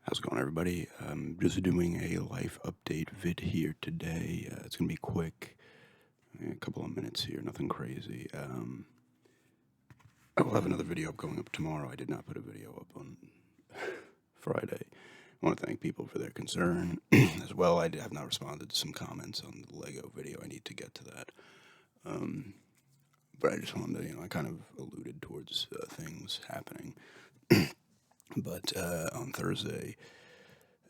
How's it going, everybody? Just doing a life update vid here today. It's gonna be quick, a couple of minutes here, nothing crazy. I will have another video up going up tomorrow. I did not put a video up on Friday. I want to thank people for their concern as well. Have not responded to some comments on the Lego video. I need to get to that. Um, but I just wanted to, I kind of alluded towards things happening. But on Thursday,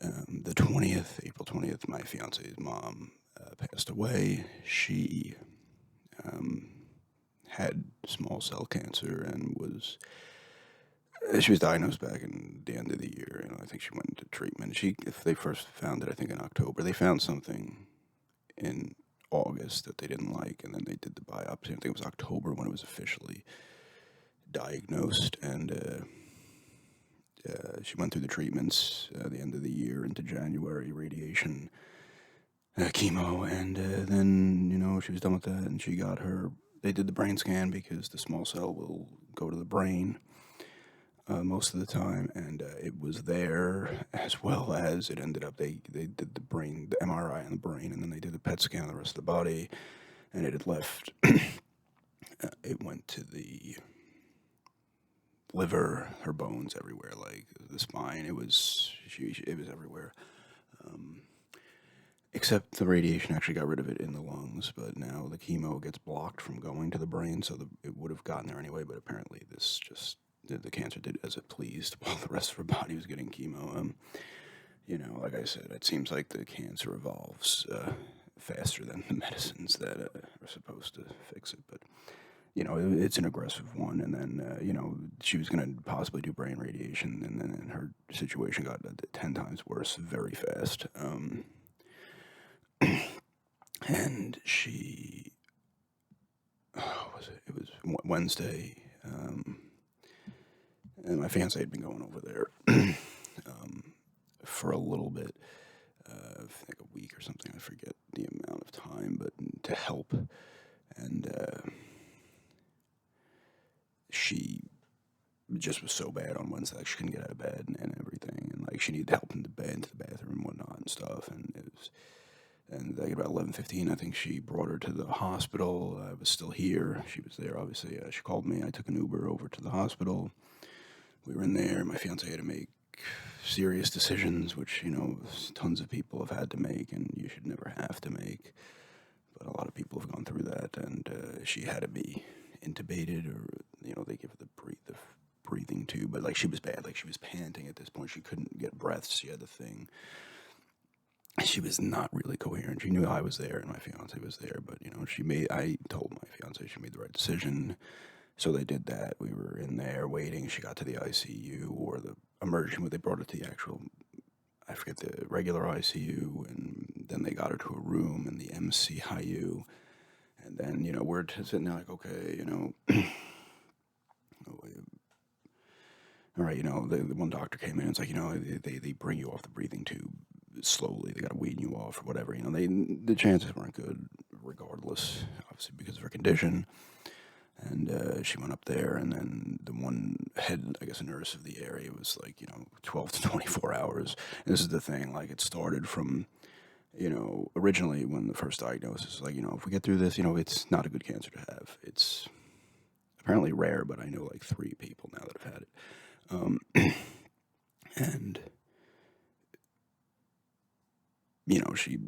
the 20th, April 20th, my fiance's mom passed away. She um, had small cell cancer and she was diagnosed back in the end of the year. I think she went into treatment. If they first found it, I think in October, they found something in August that they didn't like, and then they did the biopsy. I think it was October when it was officially diagnosed, and she went through the treatments at the end of the year into January, radiation, chemo, and then she was done with that, and she got her. They did the brain scan because the small cell will go to the brain most of the time, and it was there as well as it ended up. They did the MRI on the brain, and then they did the PET scan on the rest of the body, and it had left. It went to the liver, her bones everywhere, like the spine. It was everywhere. Um, Except the radiation actually got rid of it in the lungs, but now the chemo gets blocked from going to the brain, so it would have gotten there anyway. But apparently, the cancer did as it pleased while the rest of her body was getting chemo. Like I said, it seems like the cancer evolves faster than the medicines that are supposed to fix it. But it's an aggressive one. And then she was going to possibly do brain radiation, and then her situation got 10 times worse very fast. And she, oh, was it? It was Wednesday, and my fiance had been going over there for a little bit, like a week or something. I forget the amount of time, but to help. And she just was so bad on Wednesday, like she couldn't get out of bed and everything, and like she needed help in the bed, into the bathroom and whatnot and stuff. And like about 11:15, I think she brought her to the hospital. I was still here. She was there, obviously. She called me. I took an Uber over to the hospital. We were in there. My fiance had to make serious decisions, which tons of people have had to make, and you should never have to make. But a lot of people have gone through that, and she had to be intubated, or they give her the breathing tube. But like she was bad. Like she was panting at this point. She couldn't get breaths. She had the thing. She was not really coherent. She knew I was there and my fiance was there, but I told my fiance she made the right decision. So they did that. We were in there waiting. She got to the ICU or the emergency, but they brought her to the actual, I forget, the regular ICU, and then they got her to a room in the MCIU. And then, we're sitting there like, okay, all right, the one doctor came in and it's like, they bring you off the breathing tube slowly. They got to wean you off or whatever. The chances weren't good regardless, obviously because of her condition. And she went up there, and then the one head, I guess, a nurse of the area was like, 12 to 24 hours. And this is the thing, like it started from, originally when the first diagnosis, like, if we get through this, it's not a good cancer to have. It's apparently rare, but I know like 3 people now that have had it. And she,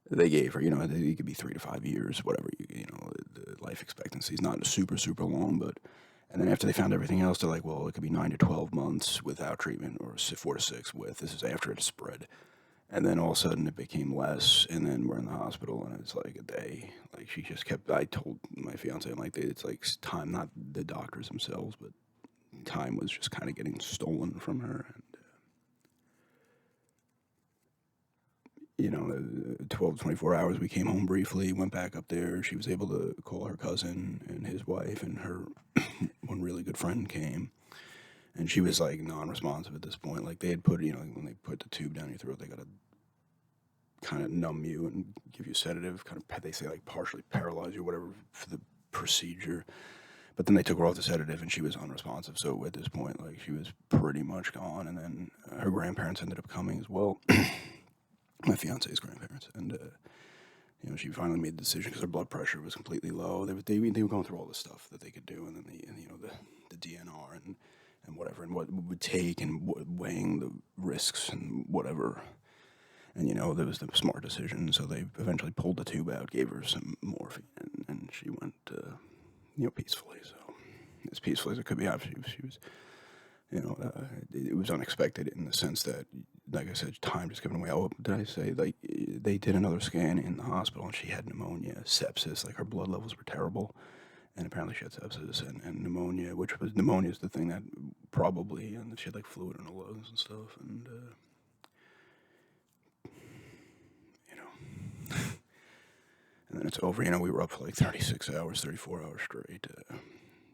they gave her, it could be 3 to 5 years, whatever, the life expectancy is not super, super long, but, and then after they found everything else, they're like, well, it could be 9 to 12 months without treatment, or 4 to 6 with. This is after it spread. And then all of a sudden it became less, and then we're in the hospital, and it's like a day. Like she just kept, I told my fiance, I'm like, it's like time, not the doctors themselves, but time was just kind of getting stolen from her. And 12 to 24 hours, we came home briefly, went back up there. She was able to call her cousin and his wife, and her one really good friend came. And she was like non-responsive at this point. Like they had put, when they put the tube down your throat, they got to kind of numb you and give you a sedative, kind of, they say like partially paralyze you, whatever, for the procedure. But then they took her off the sedative, and she was unresponsive. So at this point, like, she was pretty much gone. And then her grandparents ended up coming as well, my fiance's grandparents, and she finally made the decision because her blood pressure was completely low. They were going through all the stuff that they could do, and then the DNR and whatever, and what it would take, and weighing the risks and whatever. And there was the smart decision. So they eventually pulled the tube out, gave her some morphine, and she went peacefully. So as peacefully as it could be. She was it was unexpected in the sense that, like I said, time just giving away. Oh, did I say, like, they did another scan in the hospital and she had pneumonia, sepsis, like her blood levels were terrible, and apparently she had sepsis and pneumonia, pneumonia is the thing that probably, and she had like fluid in her lungs and stuff, and and then it's over. We were up for like 36 hours, 34 hours straight.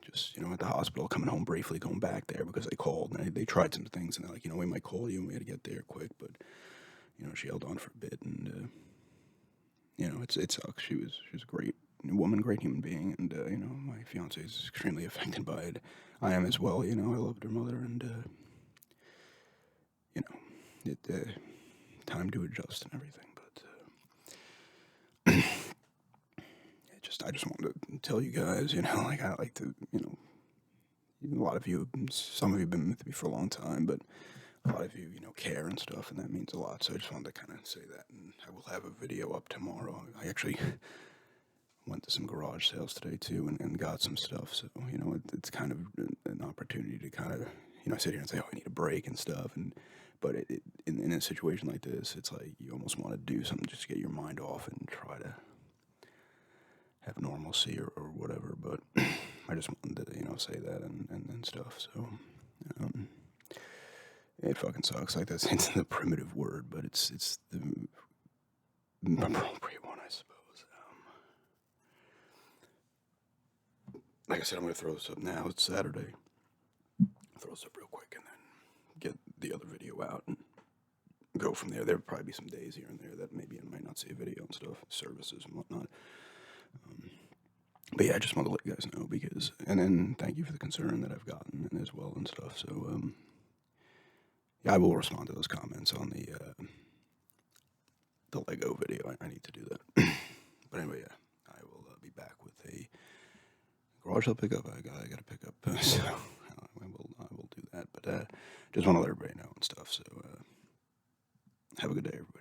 Just, at the hospital, coming home briefly, going back there because they called and they tried some things, and they're like, we might call you, and we had to get there quick, but she held on for a bit, and it sucks. She was a great woman, great human being, and my fiance is extremely affected by it. I am as well. I loved her mother, and it time to adjust and everything, but I just wanted to tell you guys, like, I like to, a lot of you, some of you have been with me for a long time, but a lot of you, care and stuff, and that means a lot. So I just wanted to kind of say that, and I will have a video up tomorrow. I actually went to some garage sales today too, and got some stuff. So it's kind of an opportunity to kind of, I sit here and say, oh, I need a break and stuff, but in a situation like this, it's like you almost want to do something just to get your mind off and try to have normalcy or whatever. But I just wanted to say that and stuff. So it fucking sucks. Like, that's, it's the primitive word, but it's the appropriate one, I suppose. Like I said, I'm gonna throw this up now. It's Saturday. Throw this up real quick and then get the other video out and go from there. There'll probably be some days here and there that maybe I might not see a video and stuff, services and whatnot. But yeah, I just want to let you guys know and then thank you for the concern that I've gotten as well and stuff. So yeah, I will respond to those comments on the Lego video. I need to do that. But anyway, yeah, I will be back with a garage sale pickup. I got to pick up, so I will do that. But just want to let everybody know and stuff. So have a good day, everybody.